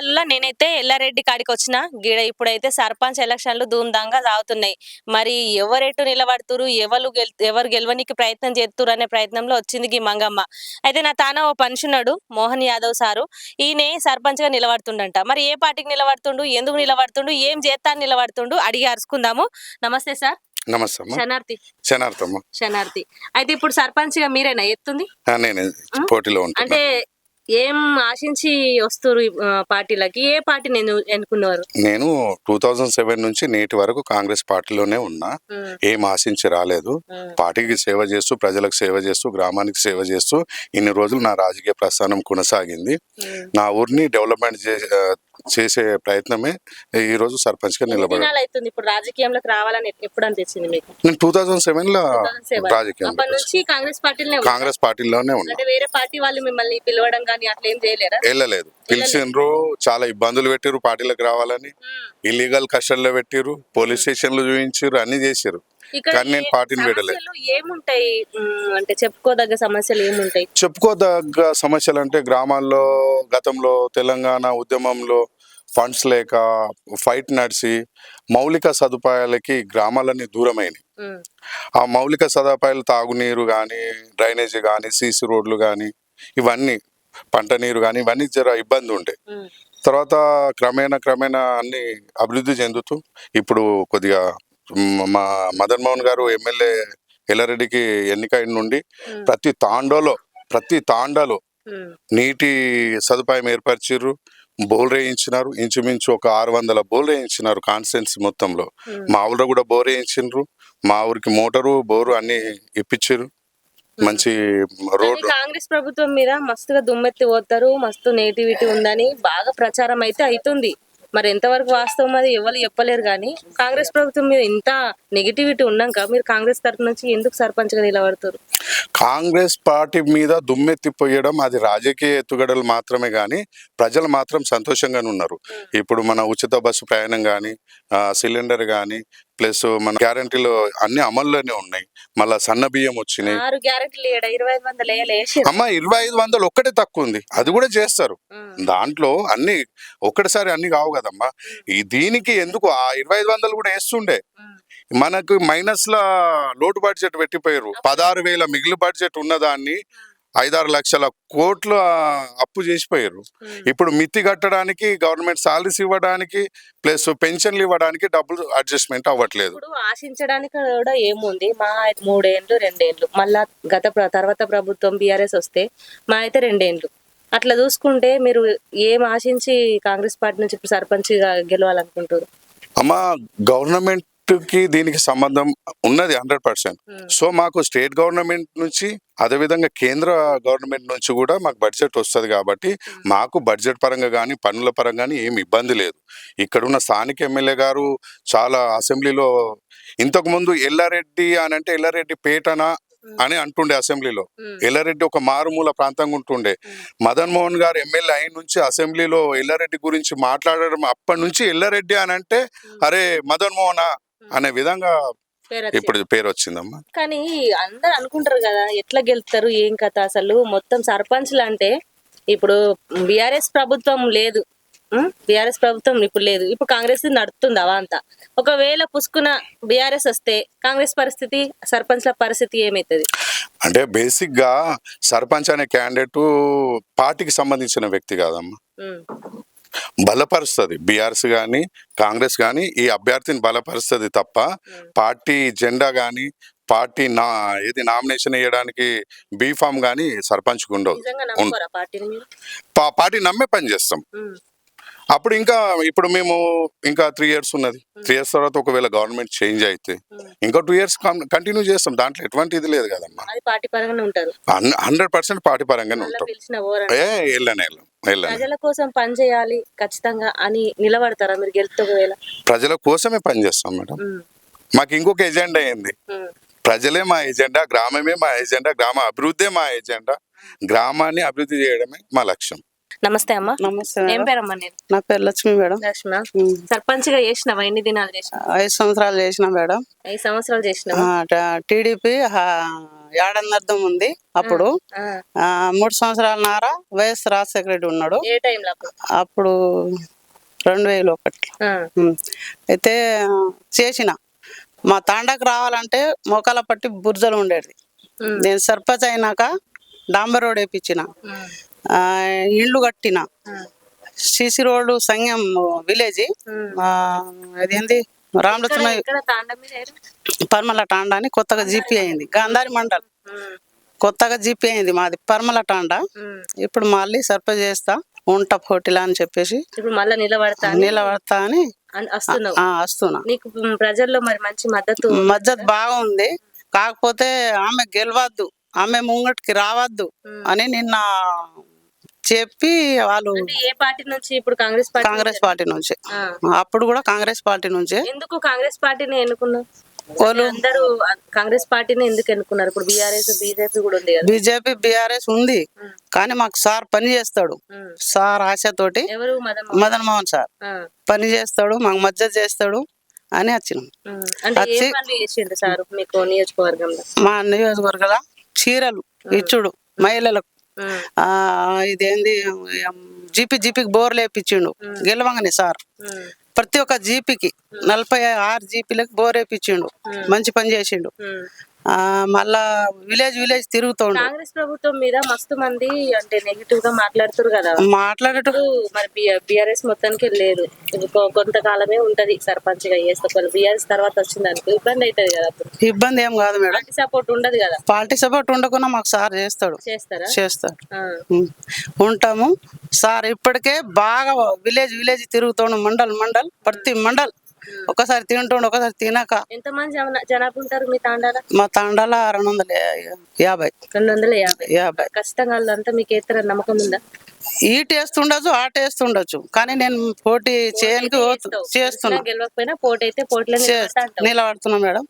వీడియోలలో నేనైతే ఎల్లారెడ్డి కాడికి వచ్చిన గీడ ఇప్పుడైతే సర్పంచ్ ఎలక్షన్లు ధూమ్ధాంగా సాగుతున్నాయి. మరి ఎవరెటు నిలబడుతురు, ఎవరు గెలవనికి ప్రయత్నం చేస్తురు అనే ప్రయత్నంలో వచ్చింది ఈ మంగమ్మ. అయితే నా తాన ఓ పనిషున్నాడు మోహన్ యాదవ్ సారు. ఈయనే సర్పంచ్ గా నిలబడుతుండంట. మరి ఏ పార్టీకి నిలబడుతుండు, ఎందుకు నిలబడుతుండు, ఏం చేస్తా నిలబడుతుండు అడిగి అరుచుకుందాము. నమస్తే సార్. నమస్తే శనార్థి. శనార్థి. అయితే ఇప్పుడు సర్పంచ్ గా మీరేనా ఎత్తుంది? నేను పోటీలో ఉంటాను. అంటే ఏం ఆశించి వస్తారు పార్టీలకి? ఏ పార్టీని ఎన్నుకున్నారు? నేను 2007 నుంచి నేటి వరకు కాంగ్రెస్ పార్టీలోనే ఉన్నా. ఏం ఆశించి రాలేదు. పార్టీకి సేవ చేస్తూ, ప్రజలకు సేవ చేస్తూ, గ్రామానికి సేవ చేస్తూ ఇన్ని రోజులు నా రాజకీయ ప్రస్థానం కొనసాగింది. నా ఊరిని డెవలప్మెంట్ చేసే ప్రయత్నమే ఈ రోజు సర్పంచ్ గా నిలబడాలి. ఇప్పుడు రాజకీయంలోకి రావాలని ఎప్పుడు అనిపించింది మీకు? నేను 2007 లో రాజకీయం కాంగ్రెస్ పార్టీలోనే ఉన్నా. వేరే పార్టీ వాళ్ళు మిమ్మల్ని పిలవడం కానీ అట్లా ఏం చేయలేరా? వెళ్ళలేదు. పిలిచిండ్రు, చాలా ఇబ్బందులు పెట్టిరు పార్టీలకు రావాలని, ఇల్లీగల్ కస్టడీలో పెట్టిరు, పోలీస్ స్టేషన్లు చూపించారు, అన్ని చేసారు. కానీ నేను పార్టీని పెట్టలేదు. ఏముంటాయి అంటే చెప్పుకోదగ్గ సమస్యలు ఏముంటాయి? చెప్పుకోదగ్గ సమస్యలు అంటే గ్రామాల్లో గతంలో తెలంగాణ ఉద్యమంలో ఫండ్స్ లేక ఫైట్ నడిచి మౌలిక సదుపాయాలకి గ్రామాలన్నీ దూరమైనవి. ఆ మౌలిక సదుపాయాలు తాగునీరు కానీ, డ్రైనేజీ కానీ, సీసీ రోడ్లు కానీ, ఇవన్నీ పంట నీరు కానీ ఇవన్నీ జర ఇబ్బంది ఉండే. తర్వాత క్రమేణా అన్ని అభివృద్ధి చెందుతూ ఇప్పుడు కొద్దిగా మా మదన్ మోహన్ గారు ఎమ్మెల్యే ఎల్లారెడ్డికి ఎన్నికైన నుండి ప్రతి తాండాలో నీటి సదుపాయం ఏర్పరిచిర్రు, బోర్ వేయించినారు. ఇంచుమించు ఒక 600 బోర్ వేయించినారు కాన్స్టిట్యున్సీ మొత్తంలో. మా ఊళ్ళో కూడా బోర్ వేయించిండ్రు. మా ఊరికి మోటారు బోరు అన్ని ఇప్పించారు. మంచి రోడ్. కాంగ్రెస్ ప్రభుత్వం మీద మస్తుగా దుమ్మెత్తి పోతారు, మస్తు నెగిటివిటీ ఉందని బాగా ప్రచారం అయితే అవుతుంది. మరి ఎంతవరకు వాస్తవం అది ఎవరు చెప్పలేరు. కానీ కాంగ్రెస్ ప్రభుత్వం మీద ఇంత నెగిటివిటీ ఉన్నాక మీరు కాంగ్రెస్ తరఫు నుంచి ఎందుకు సర్పంచ్ గా నిలబడతారు? కాంగ్రెస్ పార్టీ మీద దుమ్మెత్తిపోయడం అది రాజకీయ ఎత్తుగడలు మాత్రమే కానీ ప్రజలు మాత్రం సంతోషంగానే ఉన్నారు. ఇప్పుడు మన ఉచిత బస్సు ప్రయాణం కానీ, సిలిండర్ కానీ, ప్లస్ మన గ్యారంటీలు అన్ని అమల్లోనే ఉన్నాయి. మళ్ళా సన్న బియ్యం వచ్చినాయి. 2500 ఒక్కటే తక్కువ ఉంది, అది కూడా చేస్తారు. దాంట్లో అన్ని ఒక్కటిసారి అన్ని కావు కదమ్మా. దీనికి ఎందుకు ఆ 2500 కూడా వేస్తుండే. మనకు మైనస్ ల లోటు బడ్జెట్ పెట్టిపోయారు. 16,000 మిగిలి బడ్జెట్ ఉన్నదాన్ని 5-6 లక్షల కోట్లు అప్పు చేసిపోయారు. ఇప్పుడు మితి కట్టడానికి, గవర్నమెంట్ సాలరీస్ ఇవ్వడానికి, ప్లస్ పెన్షన్లు ఇవ్వడానికి డబ్బులు అడ్జస్ట్మెంట్ అవ్వట్లేదు. ఆశించడానికి కూడా ఏముంది, మా 3 ఏళ్ళు 2 ఏళ్ళు మళ్ళా తర్వాత ప్రభుత్వం బీఆర్ఎస్ వస్తే మా అయితే 2 ఏళ్ళు. అట్లా చూసుకుంటే మీరు ఏం ఆశించి కాంగ్రెస్ పార్టీ నుంచి ఇప్పుడు సర్పంచ్ గా గెలవాలనుకుంటారు? అమ్మా, గవర్నమెంట్ కి దీనికి సంబంధం ఉన్నది 100%. సో మాకు స్టేట్ గవర్నమెంట్ నుంచి, అదేవిధంగా కేంద్ర గవర్నమెంట్ నుంచి కూడా మాకు బడ్జెట్ వస్తుంది. కాబట్టి మాకు బడ్జెట్ పరంగా కానీ పన్నుల పరంగా కానీ ఏమి ఇబ్బంది లేదు. ఇక్కడున్న స్థానిక ఎమ్మెల్యే గారు చాలా అసెంబ్లీలో ఇంతకుముందు ఎల్లారెడ్డి అని అంటే ఎల్లారెడ్డి పేటనా అని అంటుండే. అసెంబ్లీలో ఎల్లారెడ్డి ఒక మారుమూల ప్రాంతంగా ఉంటుండే. మదన్ మోహన్ గారు ఎమ్మెల్యే అయిన నుంచి అసెంబ్లీలో ఎల్లారెడ్డి గురించి మాట్లాడడం, అప్పటి నుంచి ఎల్లారెడ్డి అని అంటే అరే మదన్ మోహన్ అనే విధంగా ఇప్పుడు పేరు వచ్చిందమ్మా. కానీ అందరు అనుకుంటారు కదా ఎట్లా గెలుస్తారు ఏం కథ అసలు. మొత్తం సర్పంచ్లు అంటే ఇప్పుడు బీఆర్ఎస్ ప్రభుత్వం లేదు, బీఆర్ఎస్ ప్రభుత్వం ఇప్పుడు లేదు, ఇప్పుడు కాంగ్రెస్ నడుస్తుంది అవంతా. ఒకవేళ పుసుకున్న బీఆర్ఎస్ వస్తే కాంగ్రెస్ పరిస్థితి, సర్పంచ్ల పరిస్థితి ఏమైతుంది? అంటే బేసిక్ గా సర్పంచ్ అనే క్యాండిడేట్ పార్టీకి సంబంధించిన వ్యక్తి కాదమ్మా. బలపరుస్తుంది బీఆర్ఎస్ కానీ కాంగ్రెస్ కానీ ఈ అభ్యర్థిని బలపరుస్తుంది తప్ప పార్టీ జెండా కానీ, పార్టీ నామినేషన్ వేయడానికి బీఫామ్ కానీ సర్పంచ్ ఉండవు. పార్టీ నమ్మే పని చేస్తాం. అప్పుడు ఇప్పుడు మేము ఇంకా 3 years ఉన్నది. 3 years తర్వాత ఒకవేళ గవర్నమెంట్ చేంజ్ అయితే ఇంకా 2 years కంటిన్యూ చేస్తాం. దాంట్లో ఎటువంటి ఇది లేదు కదమ్మా. 100% పార్టీ పరంగానే ఉంటాం. ప్రజల కోసం పని చేయాలి ఖచ్చితంగా అని నిలబడతారా మీరు గెలుస్తే? ప్రజల కోసమే పని చేస్తాం మేడం. మాకు ఇంకొక ఎజెండా ఏంది, ప్రజలే మా ఎజెండా, గ్రామమే మా ఎజెండా, గ్రామ అభివృద్ధే మా ఎజెండా. గ్రామాన్ని అభివృద్ధి చేయడమే మా లక్ష్యం. నమస్తే అమ్మా. నమస్తే. ఏం పేరమ్మా? నా పేరు లక్ష్మి మేడం. సర్పంచ్ గా చేసినావా? ఎన్ని దినాలు చేసినా? 5 సంవత్సరాలు చేసిన మేడం. 5 సంవత్సరాలు చేసిన. టీడీపీ ఏడన్నర్థం ఉంది అప్పుడు. 3 సంవత్సరాల నార వైఎస్ రాజశేఖర రెడ్డి ఉన్నాడు. ఏ టైంలో అప్పుడు 2001. అయితే చేసిన మా తాండాకు రావాలంటే మోకాల పట్టి బుర్జలు ఉండేది. నేను సర్పంచ్ అయినాక డాంబర్ రోడ్ వేయించిన, ఇళ్ళు కట్టిన, సిసి రోడ్డు సంగం విలేజ్, అదేంది రామలక్ష్మ పర్మల టాండా అని కొత్తగా జీపీ అయింది. గాంధారి మండల్ కొత్తగా జీపీ అయింది మాది పర్మల టాండా. ఇప్పుడు మళ్ళీ సర్పంచ్ చేస్తా ఉంటా పోటీలా అని చెప్పేసి నిలబడతా అని వస్తున్నా. నీకు ప్రజల్లో మరి మంచి మద్దతు బాగా ఉంది. కాకపోతే ఆమె గెలవద్దు, ఆమె ముంగటికి రావద్దు అని నిన్న చెప్పి వాళ్ళు ఏ పార్టీ నుంచి? ఇప్పుడు కాంగ్రెస్ పార్టీ నుంచి. అప్పుడు కూడా కాంగ్రెస్ పార్టీ నుంచే. ఎందుకు కాంగ్రెస్ పార్టీని ఎన్నుకున్నారు? అందరూ కాంగ్రెస్ పార్టీని ఎందుకు ఎన్నుకున్నారు? ఇప్పుడు బీఆర్ఎస్ బీజేపీ కూడా ఉంది కదా. బీజేపీ బీఆర్ఎస్ ఉంది కానీ మాకు సార్ పని చేస్తాడు. సార్ ఆశతోటి మదన్ మోహన్ సార్ పని చేస్తాడు, మాకు మద్దతు చేస్తాడు అని వచ్చినాం. మా నియోజకవర్గంలో చీరలు ఇచ్చుడు మహిళలకు, ఇదేంది జీపీకి బోర్లు వేపించిండు గెలవంగానే సార్. ప్రతి ఒక్క జీపీకి 46 జీపీలకు బోర్ వేపించిండు, మంచి పని చేసిండు. మళ్ళా విలేజ్ తిరుగుతాడు. కాంగ్రెస్ ప్రభుత్వం మీద మస్తు మంది అంటే నెగిటివ్ గా మాట్లాడుతారు కదా. మరి బీఆర్ఎస్ మొత్తానికి లేదు, కొంతకాలమే ఉంటది సర్పంచ్ గా చేస్తే. బీఆర్ఎస్ తర్వాత వచ్చిందనుకో ఇబ్బంది అవుతుంది కదా. ఇబ్బంది ఏం కాదు మేడం, పార్టీ సపోర్ట్ ఉండదు కదా. పార్టీ సపోర్ట్ ఉండకుండా మాకు సార్ చేస్తాడు. చేస్తారు ఉంటాము సార్. ఇప్పటికే బాగా విలేజ్ తిరుగుతాడు, మండల్ ప్రతి మండల్. ఒకసారి తింటుండు, ఒకసారి తినక. ఎంత మంది జనాభా ఉంటారు మీ తాండాల? మా తాండాల 250. ఖచ్చితంగా అంతా మీకు ఏతర నమ్మకం ఉందా? ఈ టేస్ట్ ఉండొచ్చు, ఆ టేస్ట్ ఉండొచ్చు, కానీ నేను పోటీ చేయడానికి చేస్తున్నా. గెలవకపోయినా పోటీ అయితే పోటీలో నిలబడుతున్నా మేడం,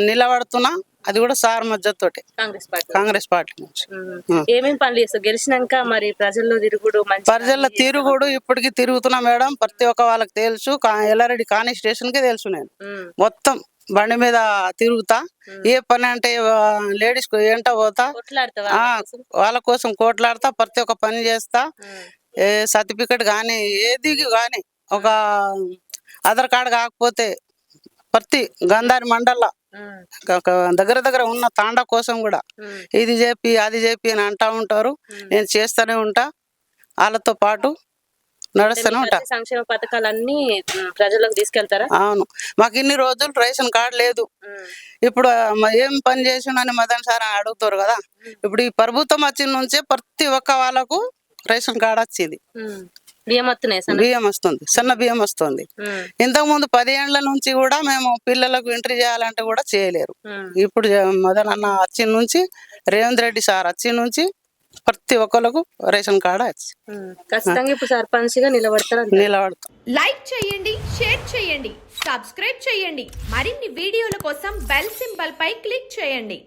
నిలబడుతున్నా. అది కూడా సార్ మద్దతుతోటి కాంగ్రెస్ పార్టీ నుంచి. ఏమేమి పనులు చేస్తావు గెలిచినాక? మరి ప్రజల్లో తిరుగుడు ఇప్పటికి తిరుగుతున్నా మేడం. ప్రతి ఒక్క వాళ్ళకి తెలుసు. ఎల్లారెడ్డి కాన్స్టిట్యూషన్ కి తెలుసు. నేను మొత్తం బండి మీద తిరుగుతా. ఏ పని అంటే లేడీస్ ఎంట పోతా, వాళ్ళ కోసం కోట్లాడతా. ప్రతి ఒక్క పని చేస్తా. ఏ సర్టిఫికెట్ కానీ ఏది కానీ, ఒక ఆధార్ కార్డు కాకపోతే ప్రతి గంధారి మండల్ల దగ్గర ఉన్న తాండా కోసం కూడా ఇది చెప్పి అది చెప్పి అని అంటా ఉంటారు. నేను చేస్తూనే ఉంటా, వాళ్ళతో పాటు నడుస్తూనే ఉంటా. సంక్షేమ పథకాలన్నీ ప్రజలకు తీసుకెళ్తారా? అవును. మాకు ఇన్ని రోజులు రేషన్ కార్డు లేదు. ఇప్పుడు ఏం పని చేసిండని మదన్ సార్ అని అడుగుతారు కదా. ఇప్పుడు ఈ ప్రభుత్వం వచ్చిన నుంచే ప్రతి ఒక్క వాళ్ళకు రేషన్ కార్డు వచ్చింది. బియ్యం వస్తుంది, సన్న బియ్యం వస్తుంది. ఇంతకు ముందు 10 ఏళ్ల నుంచి కూడా మేము పిల్లలకు ఎంట్రీ చేయాలంటే కూడా చేయలేరు. ఇప్పుడు మదన్ అన్న వచ్చిన నుంచి, రేవంత్ రెడ్డి సార్ వచ్చిన నుంచి ప్రతి ఒక్కరికి రేషన్ కార్డు వచ్చి ఖచ్చితంగా ఇప్పుడు సర్పంచ్ గా నిలబడతాం. లైక్ చేయండి, షేర్ చేయండి, సబ్స్క్రైబ్ చేయండి. మరిన్ని వీడియోల కోసం బెల్ సింబల్ పై క్లిక్ చేయండి.